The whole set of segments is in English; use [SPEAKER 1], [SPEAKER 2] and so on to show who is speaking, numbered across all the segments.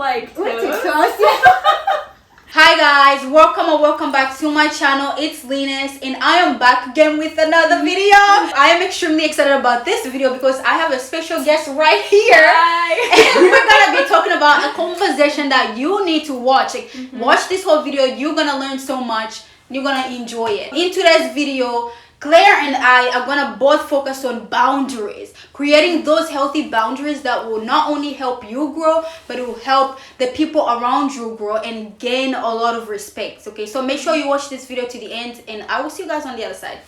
[SPEAKER 1] like
[SPEAKER 2] toast. Hi guys, welcome back to my channel. It's Linus and I am back again with another video. I am extremely excited about this video because I have a special guest right here. Hi. And we're gonna be talking about a conversation that you need to watch. Watch this whole video. You're gonna learn so much. You're gonna enjoy it. In today's video, Claire and I are gonna both focus on boundaries, creating those healthy boundaries that will not only help you grow, but it will help the people around you grow and gain a lot of respect. Okay, so make sure you watch this video to the end, and I will see you guys on the other side.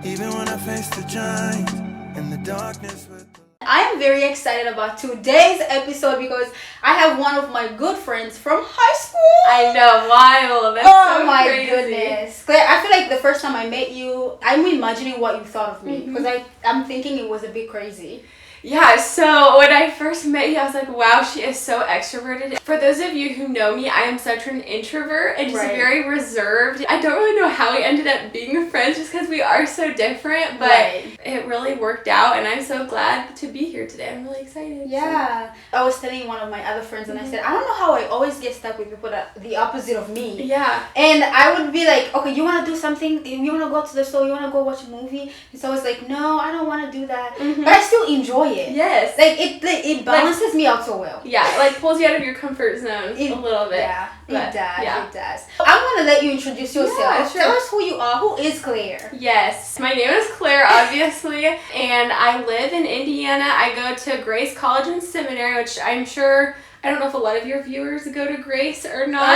[SPEAKER 2] Even when I face the giant in the darkness with I am very excited about today's episode because I have one of my good friends from high school.
[SPEAKER 1] I know, wild. That's so
[SPEAKER 2] my
[SPEAKER 1] crazy.
[SPEAKER 2] Goodness. Claire, I feel like the first time I met you, I'm imagining what you thought of me because I'm thinking it was a bit crazy.
[SPEAKER 1] Yeah, so when I first met you, I was like, wow, she is so extroverted. For those of you who know me, I am such an introvert and just very reserved. I don't really know how we ended up being friends just because we are so different, but it really worked out and I'm so glad to be here today. I'm really excited.
[SPEAKER 2] Yeah. So. I was telling one of my other friends and I said, I don't know how I always get stuck with people that the opposite of me.
[SPEAKER 1] Yeah.
[SPEAKER 2] And I would be like, okay, you want to do something? You want to go to the store? You want to go watch a movie? And so I was like, no, I don't want to do that. But I still enjoy it.
[SPEAKER 1] Yes.
[SPEAKER 2] Like it balances me out so well.
[SPEAKER 1] Yeah, like pulls you out of your comfort zone a little bit.
[SPEAKER 2] Yeah, it does. I'm going to let you introduce yourself. Yeah, sure. Tell us who you are. Who is Claire?
[SPEAKER 1] Yes, my name is Claire, obviously, and I live in Indiana. I go to Grace College and Seminary, which I'm sure, I don't know if a lot of your viewers go to Grace or not.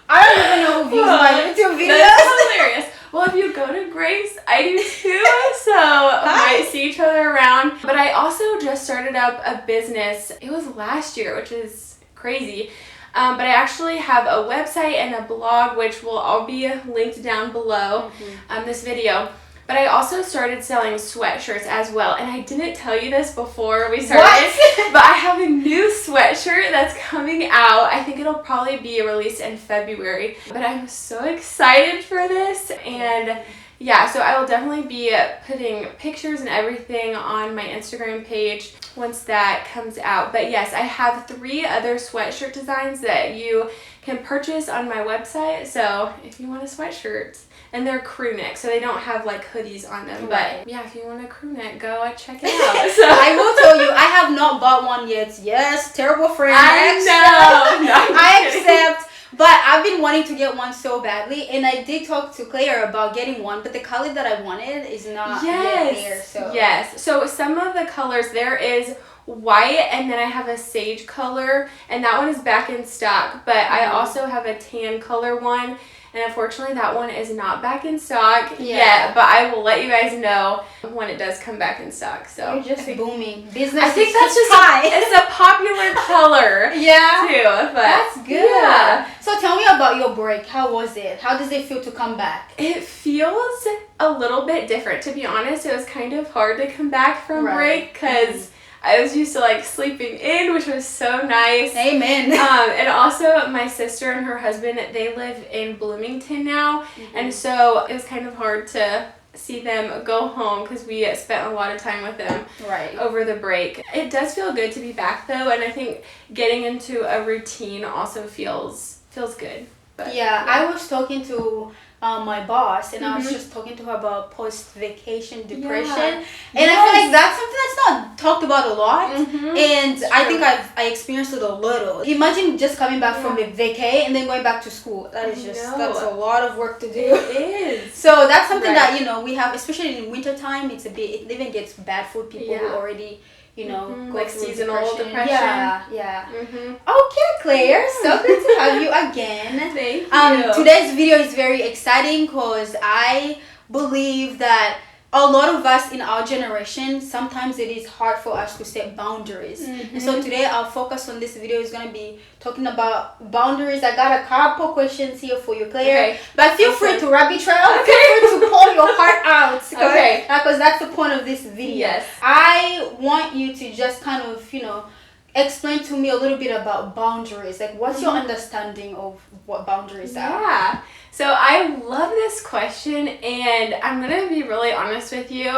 [SPEAKER 2] I don't even know who views my YouTube videos.
[SPEAKER 1] That's hilarious. Well, if you go to Grace, I do too, so we might see each other around. But I also just started up a business. It was last year, which is crazy. But I actually have a website and a blog, which will all be linked down below this video. But I also started selling sweatshirts as well. And I didn't tell you this before we started. But I have a new sweatshirt that's coming out. I think it'll probably be released in February. But I'm so excited for this. And yeah, so I will definitely be putting pictures and everything on my Instagram page once that comes out. But yes, I have 3 other sweatshirt designs that you can purchase on my website. So if you want a sweatshirt. And they're crew neck, so they don't have like hoodies on them. But yeah, if you want a crew neck, go check it out.
[SPEAKER 2] So I will tell you, I have not bought one yet. Yes, terrible friend.
[SPEAKER 1] I know. No,
[SPEAKER 2] I accept. But I've been wanting to get one so badly, and I did talk to Claire about getting one, but the color that I wanted is not yet there. So
[SPEAKER 1] yes, so some of the colors, there is white, and then I have a sage color, and that one is back in stock. But I also have a tan color one. And unfortunately, that one is not back in stock yet, but I will let you guys know when it does come back in stock. So
[SPEAKER 2] you're just booming. Business
[SPEAKER 1] I think
[SPEAKER 2] is
[SPEAKER 1] that's just it's a popular color too. But
[SPEAKER 2] that's good.
[SPEAKER 1] Yeah.
[SPEAKER 2] So tell me about your break. How was it? How does it feel to come back?
[SPEAKER 1] It feels a little bit different. To be honest, it was kind of hard to come back from break because I was used to like sleeping in, which was so nice.
[SPEAKER 2] Amen.
[SPEAKER 1] And also my sister and her husband, they live in Bloomington now. And so it was kind of hard to see them go home because we spent a lot of time with them over the break. It does feel good to be back though. And I think getting into a routine also feels good. But,
[SPEAKER 2] I was talking to my boss, and I was just talking to her about post-vacation depression, and I feel like that's something that's not talked about a lot, and I think I experienced it a little. Imagine just coming back from a vacay and then going back to school. That is that's a lot of work to do.
[SPEAKER 1] It is.
[SPEAKER 2] So that's something that we have, especially in winter time. It even gets bad for people who already go
[SPEAKER 1] like
[SPEAKER 2] through
[SPEAKER 1] seasonal depression.
[SPEAKER 2] Yeah. Okay, Claire, so good to have you again.
[SPEAKER 1] Thank you.
[SPEAKER 2] Today's video is very exciting because I believe that a lot of us in our generation, sometimes it is hard for us to set boundaries. And so today our focus on this video is going to be talking about boundaries. I got a couple questions here for you, Claire. But feel free to rabbit trail. Feel free to pour your heart out. Because that's the point of this video.
[SPEAKER 1] Yes.
[SPEAKER 2] I want you to just kind of, explain to me a little bit about boundaries. Like, what's your understanding of what boundaries are?
[SPEAKER 1] Yeah. So I love this question, and I'm gonna be really honest with you.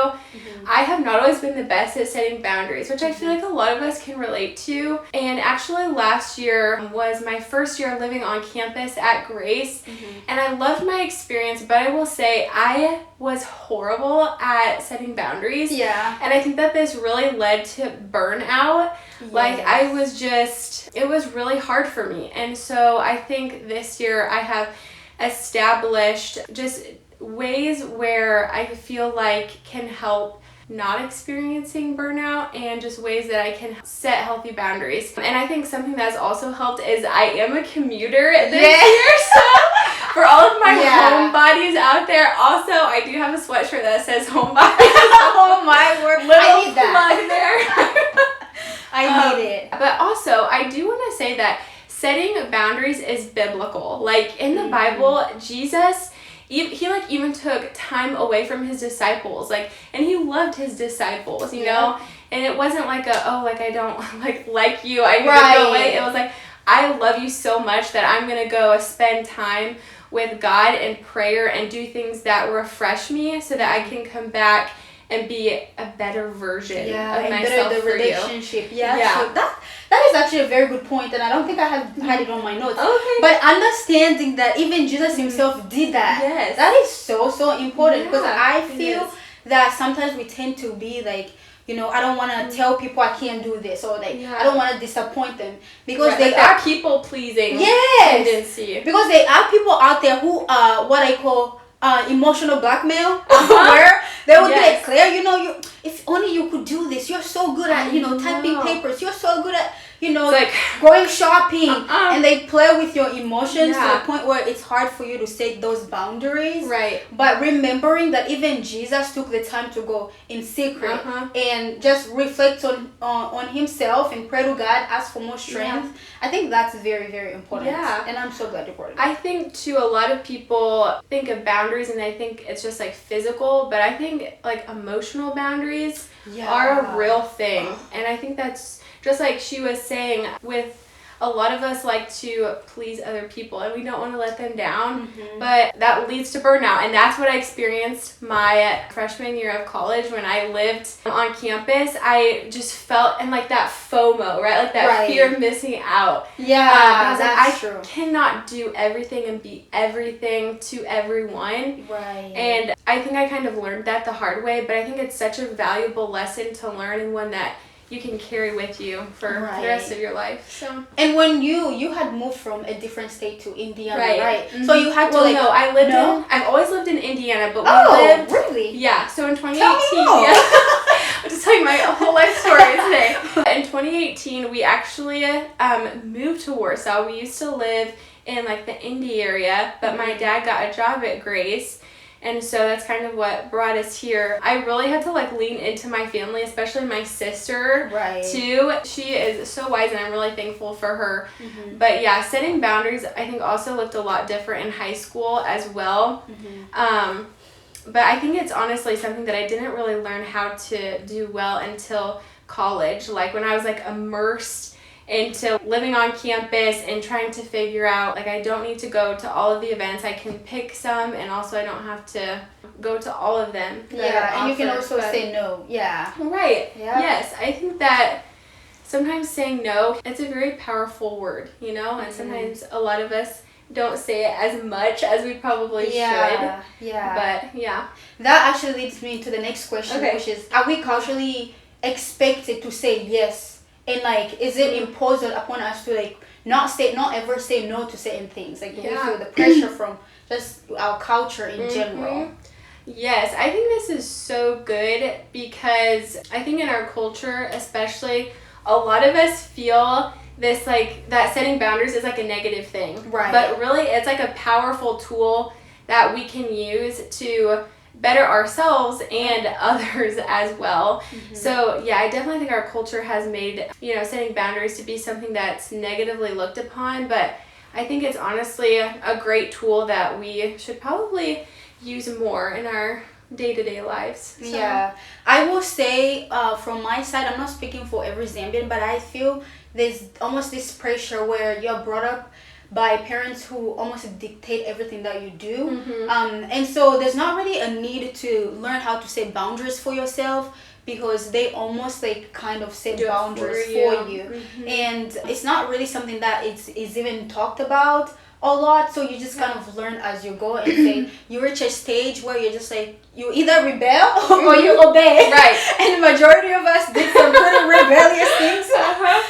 [SPEAKER 1] I have not always been the best at setting boundaries, which I feel like a lot of us can relate to. And actually last year was my first year living on campus at Grace, and I loved my experience, but I will say I was horrible at setting boundaries.
[SPEAKER 2] Yeah.
[SPEAKER 1] And I think that this really led to burnout.
[SPEAKER 2] Yes.
[SPEAKER 1] Like it was really hard for me. And so I think this year I have established just ways where I feel like can help not experiencing burnout, and just ways that I can set healthy boundaries. And I think something that's also helped is I am a commuter this year, so for all of my homebodies out there, also I do have a sweatshirt that says homebodies.
[SPEAKER 2] Oh my word, I need that.
[SPEAKER 1] Plug there.
[SPEAKER 2] I need it.
[SPEAKER 1] But also, I do want to say that setting boundaries is biblical. Like in the Bible, Jesus, he like even took time away from his disciples, like, and he loved his disciples, you know. And it wasn't like I don't like you, I need to go away. It was like, I love you so much that I'm gonna go spend time with God in prayer and do things that refresh me, so that I can come back and be a better version of myself
[SPEAKER 2] the
[SPEAKER 1] for
[SPEAKER 2] relationship.
[SPEAKER 1] you.
[SPEAKER 2] So that is actually a very good point, and I don't think I have had it on my notes.
[SPEAKER 1] Okay.
[SPEAKER 2] But understanding that even Jesus himself did that, that is so important, because I feel that sometimes we tend to be like, you know, I don't want to tell people I can't do this, or like I don't want to disappoint them, because they are
[SPEAKER 1] people pleasing tendency.
[SPEAKER 2] Because there are people out there who what I call emotional blackmail, where they would be like, Claire, you know, if only you could do this. You're so good at, you know, typing papers. You're so good at, you know, like going shopping. And they play with your emotions to the point where it's hard for you to set those boundaries.
[SPEAKER 1] Right.
[SPEAKER 2] But remembering that even Jesus took the time to go in secret and just reflect on himself and pray to God, ask for more strength. I think that's very, very important. Yeah. And I'm so glad you brought it up.
[SPEAKER 1] I think too, a lot of people think of boundaries and they think it's just like physical, but I think like emotional boundaries are a real thing. And I think that's just like she was saying, with a lot of us like to please other people and we don't want to let them down, but that leads to burnout. And that's what I experienced my freshman year of college when I lived on campus. I just felt, and like that FOMO, right? Like that fear of missing out.
[SPEAKER 2] Yeah,
[SPEAKER 1] that's true. I cannot do everything and be everything to everyone.
[SPEAKER 2] Right.
[SPEAKER 1] And I think I kind of learned that the hard way, but I think it's such a valuable lesson to learn, and one that you can carry with you for the rest of your life. So.
[SPEAKER 2] And when you had moved from a different state to Indiana, right? So you had to
[SPEAKER 1] I've always lived in Indiana, but we lived.
[SPEAKER 2] Really?
[SPEAKER 1] Yeah. So in 2018, I'm just telling you my whole life story today. In 2018, we actually moved to Warsaw. We used to live in like the Indy area, but my dad got a job at Grace. And so that's kind of what brought us here. I really had to like lean into my family, especially my sister too. She is so wise, and I'm really thankful for her. But yeah, setting boundaries I think also looked a lot different in high school as well. But I think it's honestly something that I didn't really learn how to do well until college. Like when I was like immersed into living on campus and trying to figure out, like, I don't need to go to all of the events. I can pick some, and also I don't have to go to all of them.
[SPEAKER 2] And you can also say no.
[SPEAKER 1] Right. Yes. I think that sometimes saying no, it's a very powerful word, you know, and sometimes a lot of us don't say it as much as we probably should. But
[SPEAKER 2] that actually leads me to the next question, which is, are we culturally expected to say yes? And like, is it imposed upon us to like not ever say no to certain things? Like, do we feel the pressure from just our culture in general?
[SPEAKER 1] Yes, I think this is so good, because I think in our culture especially, a lot of us feel this like that setting boundaries is like a negative thing. Right. But really it's like a powerful tool that we can use to better ourselves and others as well. So yeah, I definitely think our culture has made, you know, setting boundaries to be something that's negatively looked upon, but I think it's honestly a great tool that we should probably use more in our day-to-day lives. So.
[SPEAKER 2] Yeah, I will say from my side, I'm not speaking for every Zambian, but I feel there's almost this pressure where you're brought up by parents who almost dictate everything that you do.
[SPEAKER 1] Mm-hmm.
[SPEAKER 2] And so there's not really a need to learn how to set boundaries for yourself, because they almost like kind of set boundaries for you.
[SPEAKER 1] Mm-hmm.
[SPEAKER 2] And it's not really something that is even talked about a lot, so you just kind of learn as you go, and say you reach a stage where you're just like, you either rebel or you obey.
[SPEAKER 1] Right.
[SPEAKER 2] And the majority of us did some pretty rebellious things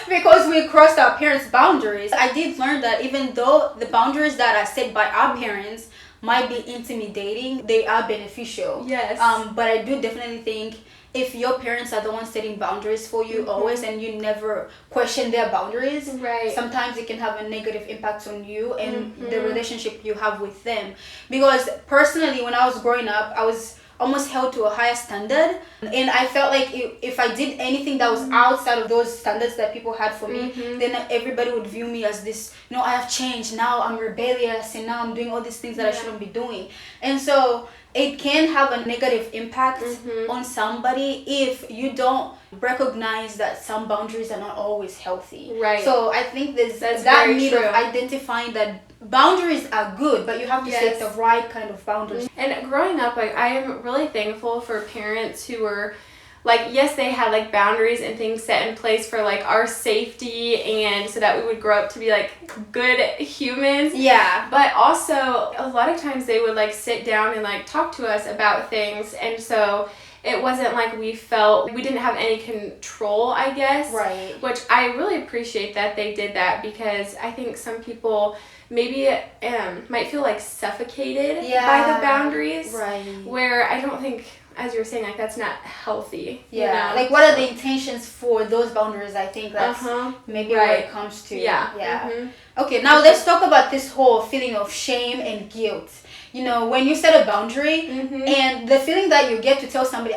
[SPEAKER 2] because we crossed our parents' boundaries. I did learn that even though the boundaries that are set by our parents might be intimidating, they are beneficial.
[SPEAKER 1] Yes.
[SPEAKER 2] But I do definitely think if your parents are the ones setting boundaries for you always, and you never question their boundaries,
[SPEAKER 1] right,
[SPEAKER 2] sometimes it can have a negative impact on you and the relationship you have with them. Because personally, when I was growing up, I was almost held to a higher standard, and I felt like if I did anything that was outside of those standards that people had for me, then everybody would view me as this, I have changed, now I'm rebellious, and now I'm doing all these things that I shouldn't be doing. And so it can have a negative impact on somebody if you don't recognize that some boundaries are not always healthy.
[SPEAKER 1] Right.
[SPEAKER 2] So I think there's
[SPEAKER 1] That's
[SPEAKER 2] that
[SPEAKER 1] very
[SPEAKER 2] need
[SPEAKER 1] true.
[SPEAKER 2] of identifying that boundaries are good, but you have to set the right kind of boundaries.
[SPEAKER 1] And growing up, like, I am really thankful for parents who were like, yes, they had like boundaries and things set in place for like our safety, and so that we would grow up to be like good humans.
[SPEAKER 2] Yeah.
[SPEAKER 1] But also a lot of times they would like sit down and like talk to us about things, and so it wasn't like we felt we didn't have any control, I guess.
[SPEAKER 2] Right.
[SPEAKER 1] Which I really appreciate that they did that, because I think some people maybe might feel like suffocated by the boundaries.
[SPEAKER 2] Right.
[SPEAKER 1] Where I don't think, as you were saying, like, that's not healthy.
[SPEAKER 2] Yeah.
[SPEAKER 1] You know?
[SPEAKER 2] Like, what are the intentions for those boundaries? I think that's maybe where it comes to.
[SPEAKER 1] Yeah.
[SPEAKER 2] Yeah. Okay, now let's talk about this whole feeling of shame and guilt. When you set a boundary, and the feeling that you get to tell somebody,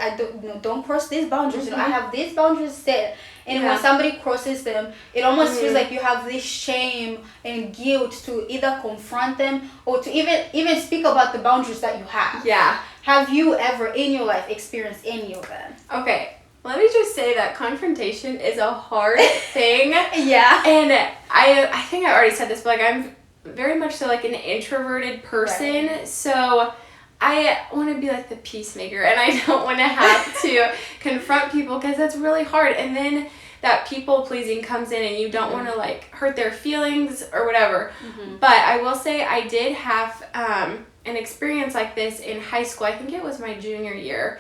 [SPEAKER 2] don't cross these boundaries. I have these boundaries set. And when somebody crosses them, it almost feels like you have this shame and guilt to either confront them or to even speak about the boundaries that you have.
[SPEAKER 1] Yeah.
[SPEAKER 2] Have you ever in your life experienced any of that?
[SPEAKER 1] Okay. Let me just say that confrontation is a hard thing.
[SPEAKER 2] Yeah.
[SPEAKER 1] And I think I already said this, but like, I'm very much so like an introverted person. Right. So I want to be like the peacemaker, and I don't want to have to confront people, because that's really hard. And then that people pleasing comes in, and you don't want to like hurt their feelings or whatever. But I will say I did have an experience like this in high school. I think it was my junior year.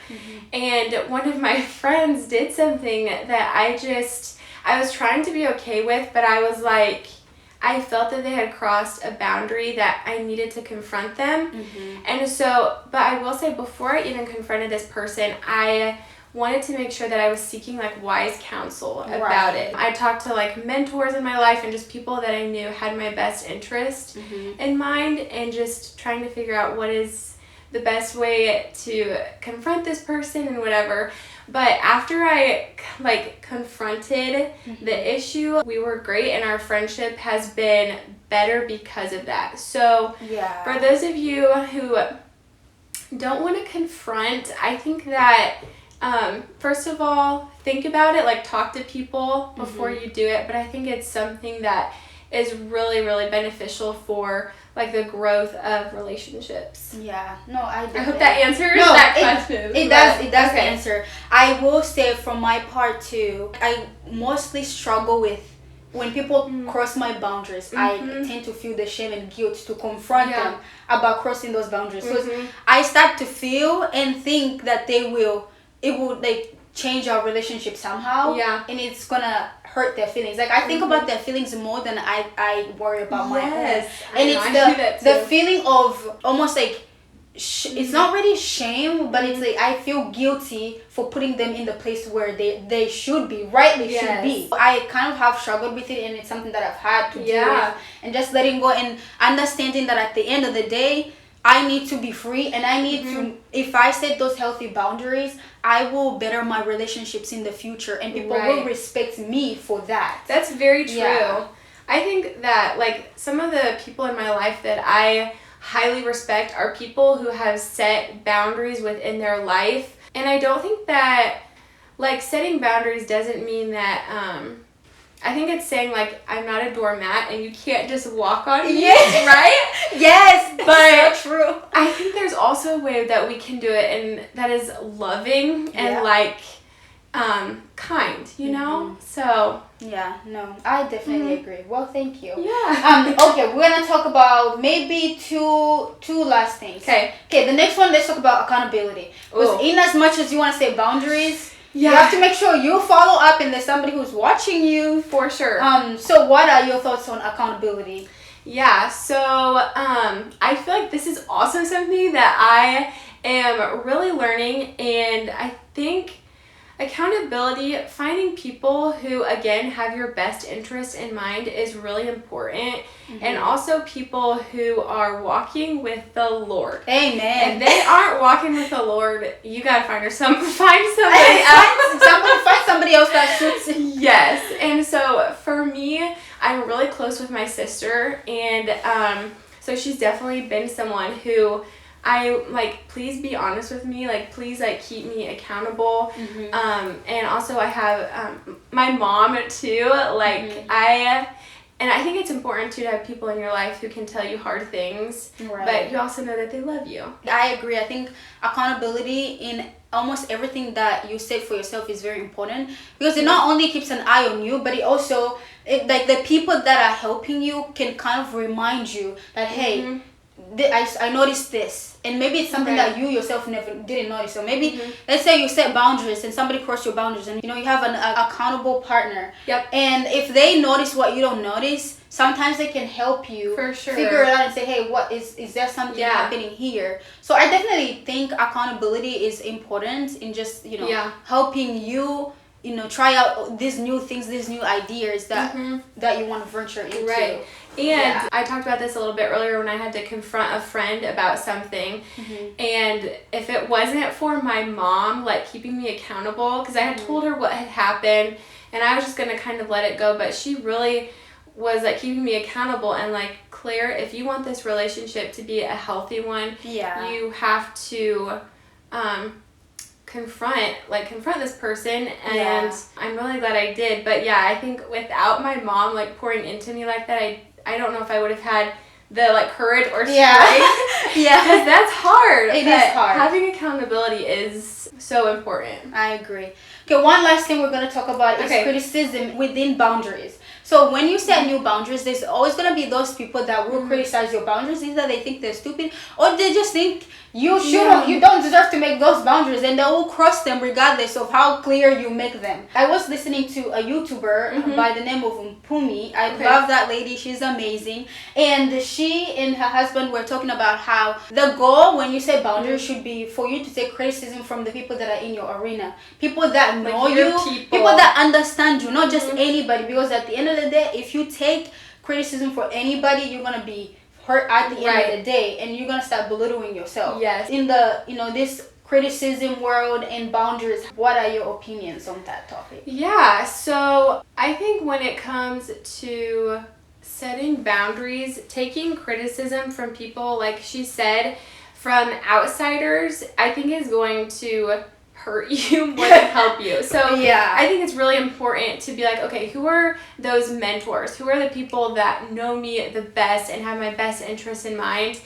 [SPEAKER 1] And one of my friends did something that I was trying to be okay with, but I was like, I felt that they had crossed a boundary that I needed to confront them. And so, but I will say, before I even confronted this person, I wanted to make sure that I was seeking like wise counsel about it. I talked to like mentors in my life and just people that I knew had my best interest in mind, and just trying to figure out what is the best way to confront this person and whatever. But after I like confronted the issue, we were great, and our friendship has been better because of that. So for those of you who don't want to confront, I think that first of all, think about it, like talk to people before you do it. But I think it's something that is really, really beneficial for like the growth of relationships.
[SPEAKER 2] Yeah. No, I
[SPEAKER 1] hope that answers that question.
[SPEAKER 2] It does answer. I will say from my part too, I mostly struggle with when people cross my boundaries. I tend to feel the shame and guilt to confront them about crossing those boundaries. Because I start to feel and think that it will like change our relationship somehow. Yeah. And it's gonna hurt their feelings. Like, I think about their feelings more than I worry about my own. And it's the feeling of almost like it's not really shame, but it's like I feel guilty for putting them in the place where they should be, should be. I kind of have struggled with it, and it's something that I've had to deal with, and just letting go and understanding that at the end of the day, I need to be free, and I need to, if I set those healthy boundaries, I will better my relationships in the future, and people will respect me for that.
[SPEAKER 1] That's very true. Yeah. I think that like some of the people in my life that I highly respect are people who have set boundaries within their life. And I don't think that like setting boundaries doesn't mean that I think it's saying like I'm not a doormat and you can't just walk on me,
[SPEAKER 2] Yes.
[SPEAKER 1] right?
[SPEAKER 2] Yes,
[SPEAKER 1] But
[SPEAKER 2] so true.
[SPEAKER 1] I think there's also a way that we can do it, and that is loving and like kind, you know? So
[SPEAKER 2] yeah, no, I definitely agree. Well, thank you.
[SPEAKER 1] yeah.
[SPEAKER 2] Okay, we're gonna talk about maybe two last things. Okay, the next one, let's talk about accountability. Because in as much as you want to say boundaries, you have to make sure you follow up and there's somebody who's watching you.
[SPEAKER 1] For sure.
[SPEAKER 2] So what are your thoughts on accountability?
[SPEAKER 1] Yeah, so I feel like this is also something that I am really learning, and I think accountability, finding people who again have your best interest in mind is really important. And also people who are walking with the Lord.
[SPEAKER 2] Amen.
[SPEAKER 1] If they aren't walking with the Lord, you gotta find somebody else.
[SPEAKER 2] Find somebody else that suits you.
[SPEAKER 1] Yes. And so for me, I'm really close with my sister, and so she's definitely been someone who I like, please be honest with me, like please like keep me accountable. And also I have my mom too, like I think it's important too to have people in your life who can tell you hard things, but you also know that they love you.
[SPEAKER 2] I agree. I think accountability in almost everything that you set for yourself is very important, because it not only keeps an eye on you, but it also like the people that are helping you can kind of remind you that hey, I noticed this, and maybe it's something that you yourself didn't notice. So maybe let's say you set boundaries and somebody crossed your boundaries, and you know you have an accountable partner. And if they notice what you don't notice, sometimes they can help you figure it out and say, hey, what is there something happening here? So I definitely think accountability is important in just helping you try out these new things, these new ideas that you want to venture into.
[SPEAKER 1] Right. And I talked about this a little bit earlier when I had to confront a friend about something. And if it wasn't for my mom, like, keeping me accountable, because I had told her what had happened, and I was just going to kind of let it go, but she really was, like, keeping me accountable and, like, Claire, if you want this relationship to be a healthy one, you have to confront this person, and I'm really glad I did. But yeah, I think without my mom like pouring into me like that, I don't know if I would have had the like courage or strength. Because that's hard.
[SPEAKER 2] It is hard.
[SPEAKER 1] Having accountability is so important.
[SPEAKER 2] I agree. Okay, one last thing we're going to talk about is criticism within boundaries. So when you set new boundaries, there's always going to be those people that will criticize your boundaries. Either they think they're stupid, or they just think you don't deserve to make those boundaries, and they will cross them regardless of how clear you make them. I was listening to a YouTuber by the name of Pumi. I love that lady. She's amazing. And she and her husband were talking about how the goal when you set boundaries should be for you to take criticism from the people that are in your arena. People that know you, people that understand you, not just anybody. Because at the end of the day, if you take criticism for anybody, you're going to be hurt at the end of the day, and you're going to start belittling yourself. In the this criticism world and boundaries, what are your opinions on that topic?
[SPEAKER 1] Yeah, so I think when it comes to setting boundaries, taking criticism from people, like she said, from outsiders, I think is going to hurt you more than help you. So I think it's really important to be like, okay, who are those mentors? Who are the people that know me the best and have my best interests in mind?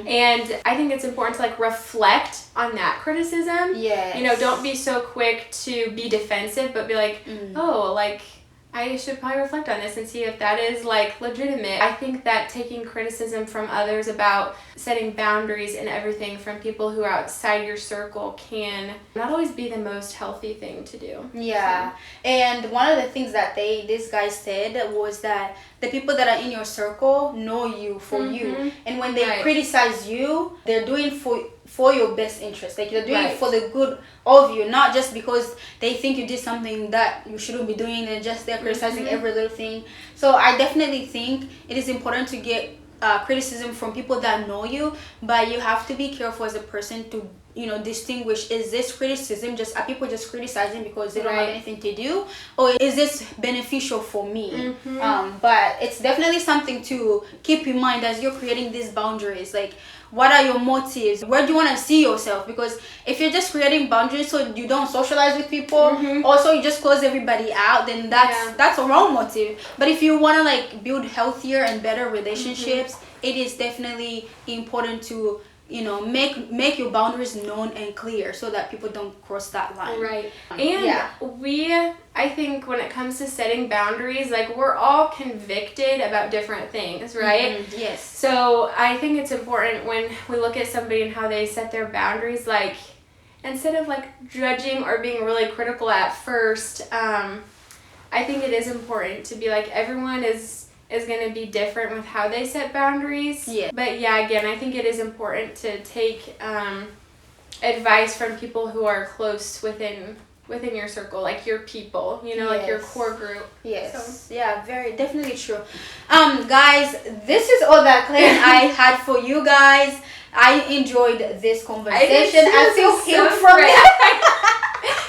[SPEAKER 1] And I think it's important to like reflect on that criticism. Don't be so quick to be defensive, but be like, oh, like, I should probably reflect on this and see if that is like legitimate. I think that taking criticism from others about setting boundaries and everything from people who are outside your circle can not always be the most healthy thing to do.
[SPEAKER 2] And one of the things that this guy said was that the people that are in your circle know you for you, and when they criticize you, they're doing for your best interest. Like, they're doing it for the good of you, not just because they think you did something that you shouldn't be doing. They're criticizing every little thing. So I definitely think it is important to get criticism from people that know you, but you have to be careful as a person to distinguish, is this criticism, just are people just criticizing because they don't have
[SPEAKER 1] Right.
[SPEAKER 2] anything to do, or is this beneficial for me?
[SPEAKER 1] Mm-hmm.
[SPEAKER 2] But it's definitely something to keep in mind as you're creating these boundaries. Like, what are your motives? Where do you want to see yourself? Because if you're just creating boundaries so you don't socialize with people,
[SPEAKER 1] Mm-hmm.
[SPEAKER 2] also you just close everybody out, then that's a wrong motive. But if you want to like build healthier and better relationships, it is definitely important to make your boundaries known and clear so that people don't cross that line.
[SPEAKER 1] Right. And I think when it comes to setting boundaries, like, we're all convicted about different things, right?
[SPEAKER 2] Yes.
[SPEAKER 1] So I think it's important when we look at somebody and how they set their boundaries, like, instead of like judging or being really critical at first, I think it is important to be like, everyone is going to be different with how they set boundaries.
[SPEAKER 2] Yeah.
[SPEAKER 1] But again, I think it is important to take advice from people who are close within your circle, like your people, like your core group.
[SPEAKER 2] Yes. So. Yeah, definitely true. Guys, this is all that Claire and I had for you guys. I enjoyed this conversation. I feel healed from it.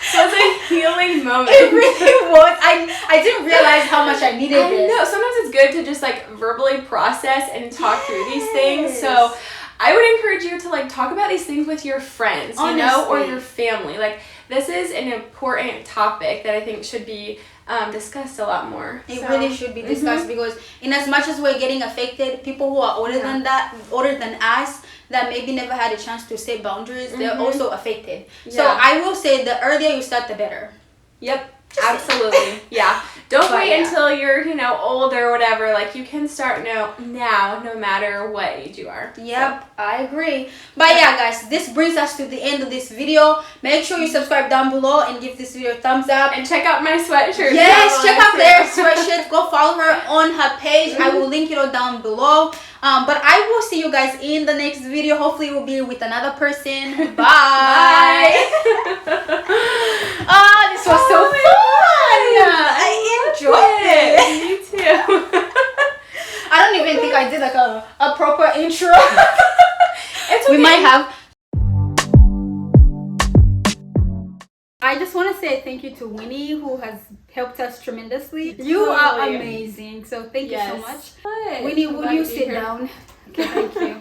[SPEAKER 1] It was a healing moment.
[SPEAKER 2] It really was. I didn't realize how much I needed this.
[SPEAKER 1] No, sometimes it's good to just like verbally process and talk through these things. So I would encourage you to like talk about these things with your friends, or your family. Like, this is an important topic that I think should be discussed a lot more.
[SPEAKER 2] It really should be discussed, because in as much as we're getting affected, people who are older than us, that maybe never had a chance to set boundaries, they're also affected. So I will say, the earlier you start, the better.
[SPEAKER 1] Yep. Absolutely. Yeah. Don't wait until you're, old or whatever. Like, you can start now, no matter what age you are.
[SPEAKER 2] Yep, so. I agree. But yeah, guys, this brings us to the end of this video. Make sure you subscribe down below and give this video a thumbs up.
[SPEAKER 1] And check out my sweatshirt.
[SPEAKER 2] Yes, check out Claire's sweatshirt. Go follow her on her page. I will link it all down below. But I will see you guys in the next video. Hopefully, it will be with another person. Bye. This was so fun. I enjoyed it.
[SPEAKER 1] Me too.
[SPEAKER 2] I don't even think I did like a proper intro.
[SPEAKER 1] It's okay.
[SPEAKER 2] We might have. I just want to say thank you to Winnie, who has helped us tremendously. You are amazing. So thank you so much.
[SPEAKER 1] What?
[SPEAKER 2] Winnie, will you sit down? Okay, thank you.